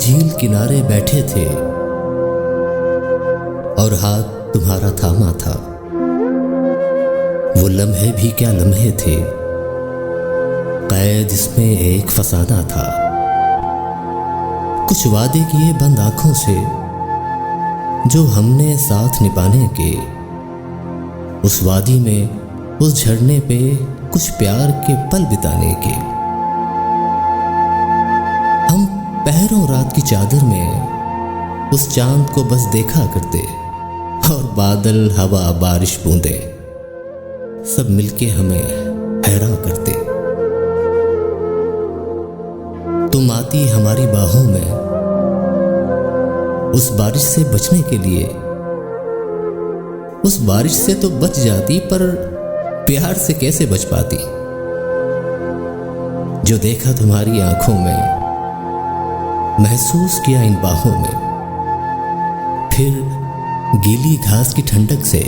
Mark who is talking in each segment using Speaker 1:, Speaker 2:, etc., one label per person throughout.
Speaker 1: झील किनारे बैठे थे और हाथ तुम्हारा थामा था। वो लम्हे भी क्या लम्हे थे, कैद इसमें एक फसाना था। कुछ वादे किए बंद आंखों से जो हमने साथ निभाने के, उस वादी में उस झरने पे कुछ प्यार के पल बिताने के। हम पहरों रात की चादर में उस चांद को बस देखा करते, और बादल, हवा, बारिश, बूंदे सब मिलके हमें हैरान करते। तुम आती हमारी बाहों में उस बारिश से बचने के लिए। उस बारिश से तो बच जाती, पर प्यार से कैसे बच पाती। जो देखा तुम्हारी आंखों में, महसूस किया इन बाहों में, फिर गीली घास की ठंडक से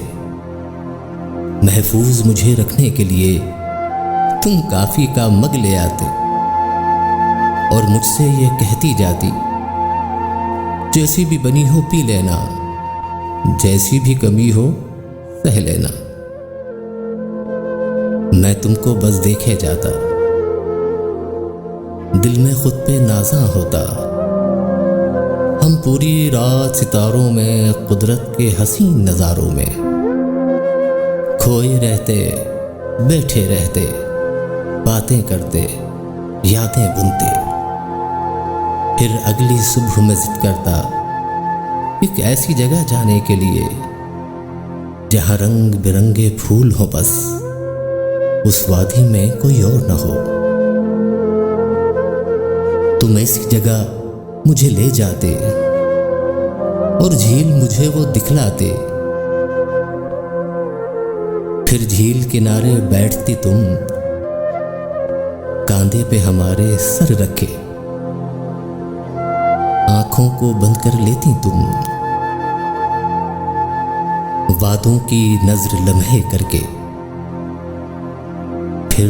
Speaker 1: महफूज मुझे रखने के लिए तुम काफी का मग ले आते और मुझसे ये कहती जाती, जैसी भी बनी हो पी लेना, जैसी भी कमी हो सह लेना। मैं तुमको बस देखे जाता, दिल में खुद पे नाज़ा होता। हम पूरी रात सितारों में, कुदरत के हसीन नज़ारों में खोए रहते, बैठे रहते, बातें करते, यादें बुनते। फिर अगली सुबह मैं जिद करता एक ऐसी जगह जाने के लिए जहां रंग बिरंगे फूल हो, बस उस वादी में कोई और न हो। तुम ऐसी जगह मुझे ले जाते और झील मुझे वो दिखलाते। फिर झील किनारे बैठती तुम, कांधे पे हमारे सर रखे, आंखों को बंद कर लेती तुम, वादों की नजर लम्हे करके। फिर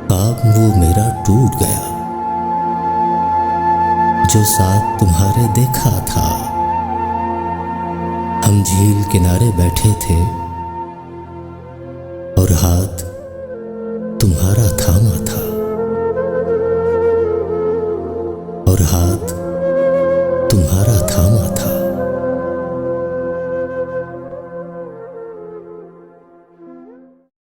Speaker 1: ख्वाब वो मेरा टूट गया जो साथ तुम्हारे देखा था। हम झील किनारे बैठे थे और हाथ तुम्हारा थामा था, और हाथ तुम्हारा थामा